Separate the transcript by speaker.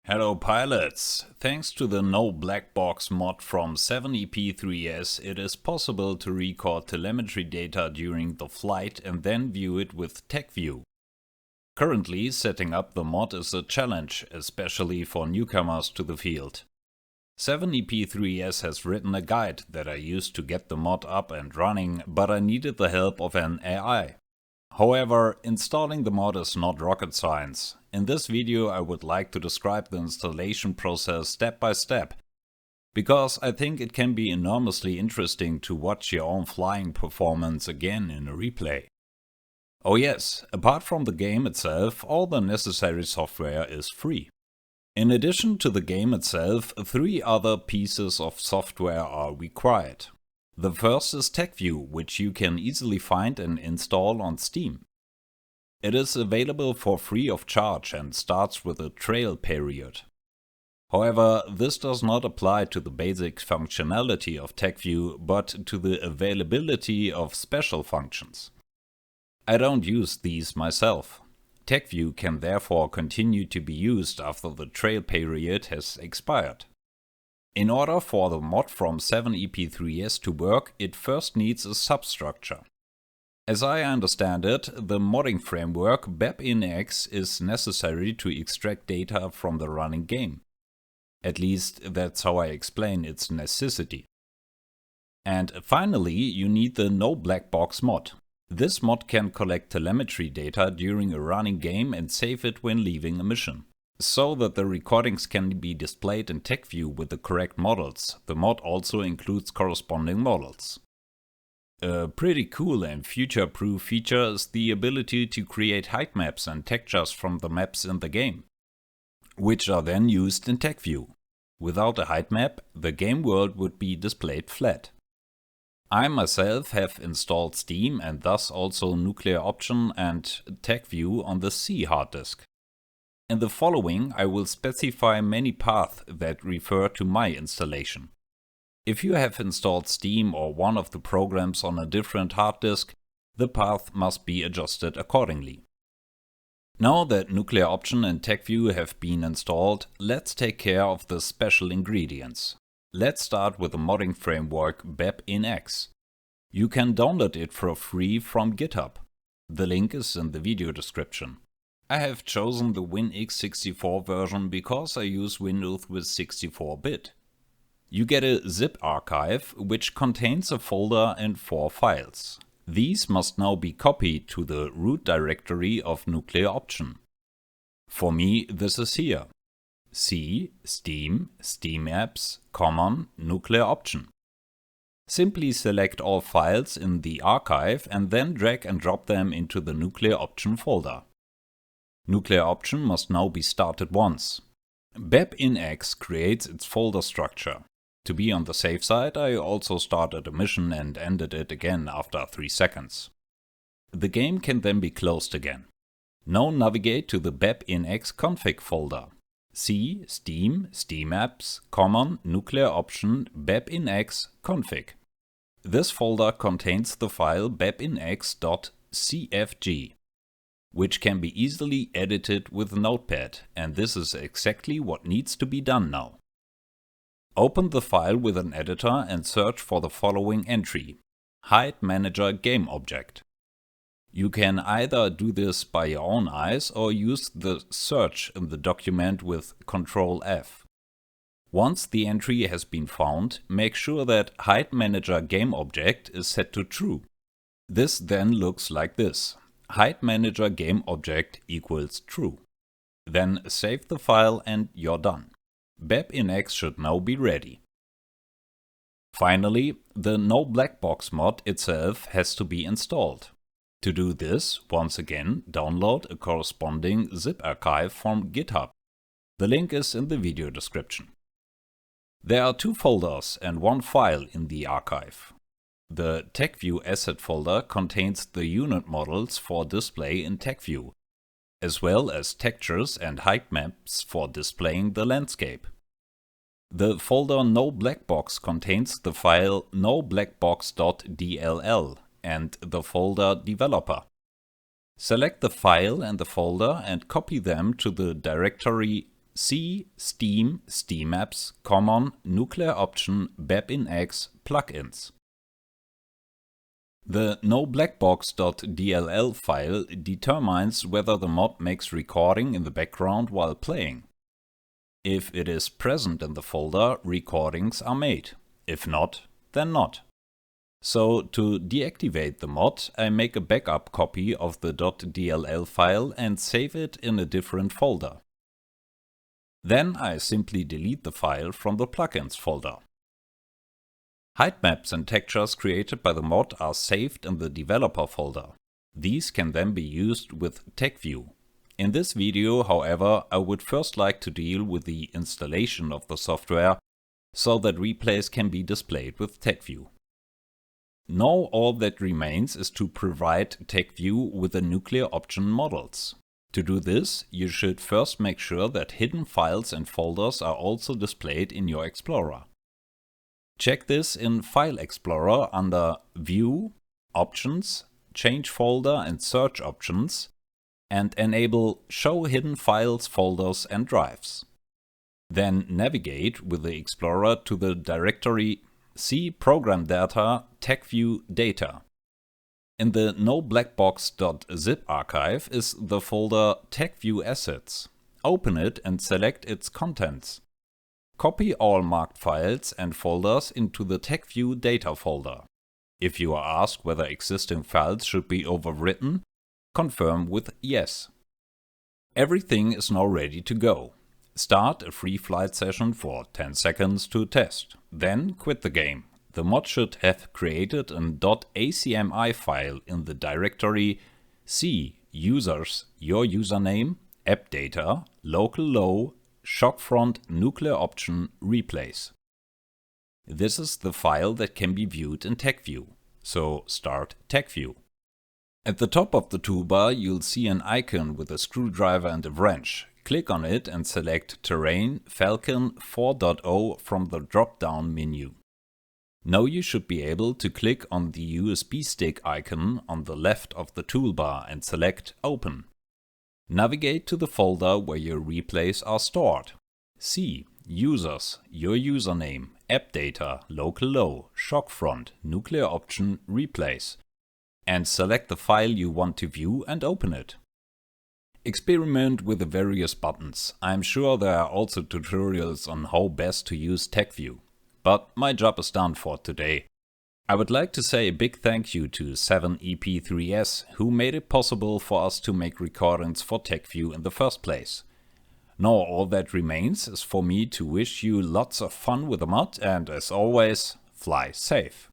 Speaker 1: Hello pilots! Thanks to the NOBlackBox mod from 7EP3S, it is possible to record telemetry data during the flight and then view it with Tacview. Currently, setting up the mod is a challenge, especially for newcomers to the field. 7EP3S has written a guide that I used to get the mod up and running, but I needed the help of an AI. However, installing the mod is not rocket science. In this video I would like to describe the installation process step by step, because I think it can be enormously interesting to watch your own flying performance again in a replay. Oh yes, apart from the game itself, all the necessary software is free. In addition to the game itself, 3 other pieces of software are required. The first is Tacview, which you can easily find and install on Steam. It is available for free of charge and starts with a trial period. However, this does not apply to the basic functionality of Tacview, but to the availability of special functions. I don't use these myself. Tacview can therefore continue to be used after the trial period has expired. In order for the mod from 7EP3S to work, it first needs a substructure. As I understand it, the modding framework BepInEx is necessary to extract data from the running game. At least that's how I explain its necessity. And finally, you need the NOBlackBox mod. This mod can collect telemetry data during a running game and save it when leaving a mission. So that the recordings can be displayed in Tacview with the correct models, the mod also includes corresponding models. A pretty cool and future-proof feature is the ability to create height maps and textures from the maps in the game, which are then used in Tacview. Without a height map, the game world would be displayed flat. I myself have installed Steam and thus also nuclearoption and Tacview on the C hard disk. In the following, I will specify many paths that refer to my installation. If you have installed Steam or one of the programs on a different hard disk, the path must be adjusted accordingly. Now that nuclearoption and Tacview have been installed, let's take care of the special ingredients. Let's start with the modding framework BepInEx. You can download it for free from GitHub. The link is in the video description. I have chosen the WinX64 version because I use Windows with 64-bit. You get a zip archive, which contains a folder and 4 files. These must now be copied to the root directory of nuclearoption. For me, this is here. C, Steam, Steam Apps, Common, nuclearoption. Simply select all files in the archive and then drag and drop them into the nuclearoption folder. nuclearoption must now be started once. BepInEx creates its folder structure. To be on the safe side, I also started a mission and ended it again after 3 seconds. The game can then be closed again. Now navigate to the BepInEx config folder. C, Steam, Steam Apps, Common, nuclearoption, BepInEx, config. This folder contains the file bepinx.cfg, which can be easily edited with Notepad, and this is exactly what needs to be done now. Open the file with an editor and search for the following entry: Height Manager Game Object. You can either do this by your own eyes or use the search in the document with Ctrl F. Once the entry has been found, make sure that Height Manager Game Object is set to true. This then looks like this: Height Manager Game Object equals true. Then save the file and you're done. BepInEx should now be ready. Finally, the NOBlackBox mod itself has to be installed. To do this, once again, download a corresponding zip archive from GitHub. The link is in the video description. There are 2 folders and 1 file in the archive. The Tacview asset folder contains the unit models for display in Tacview, as well as textures and height maps for displaying the landscape. The folder NOBlackBox contains the file noblackbox.dll and the folder developer. Select the file and the folder and copy them to the directory C, Steam, SteamApps, Common, nuclearoption, BepInEx, plugins. The NOBlackBox.dll file determines whether the mod makes recording in the background while playing. If it is present in the folder, recordings are made. If not, then not. So to deactivate the mod, I make a backup copy of the .dll file and save it in a different folder. Then I simply delete the file from the plugins folder. Height maps and textures created by the mod are saved in the developer folder. These can then be used with Tacview. In this video, however, I would first like to deal with the installation of the software so that replays can be displayed with Tacview. Now all that remains is to provide Tacview with the nuclearoption models. To do this, you should first make sure that hidden files and folders are also displayed in your Explorer. Check this in File Explorer under View, Options, Change Folder and Search Options, and enable Show Hidden Files, Folders and Drives. Then navigate with the Explorer to the directory C Program Data Tacview Data. In the NOBlackBox.zip archive is the folder Tacview Assets. Open it and select its contents. Copy all marked files and folders into the Tacview Data folder. If you are asked whether existing files should be overwritten, confirm with Yes. Everything is now ready to go. Start a free flight session for 10 seconds to test. Then quit the game. The mod should have created an .acmi file in the directory C users, your username, app data, local low, shockfront, nuclearoption, replays. This is the file that can be viewed in Tacview. So start Tacview. At the top of the toolbar you'll see an icon with a screwdriver and a wrench. Click on it and select Terrain Falcon 4.0 from the drop-down menu. Now you should be able to click on the USB stick icon on the left of the toolbar and select Open. Navigate to the folder where your replays are stored. C. Users, your username, app data, local low, shockfront, nuclearoption, replays. And select the file you want to view and open it. Experiment with the various buttons. I'm sure there are also tutorials on how best to use Tacview. But my job is done for today. I would like to say a big thank you to 7EP3S who made it possible for us to make recordings for Tacview in the first place. Now all that remains is for me to wish you lots of fun with the mod and as always, fly safe.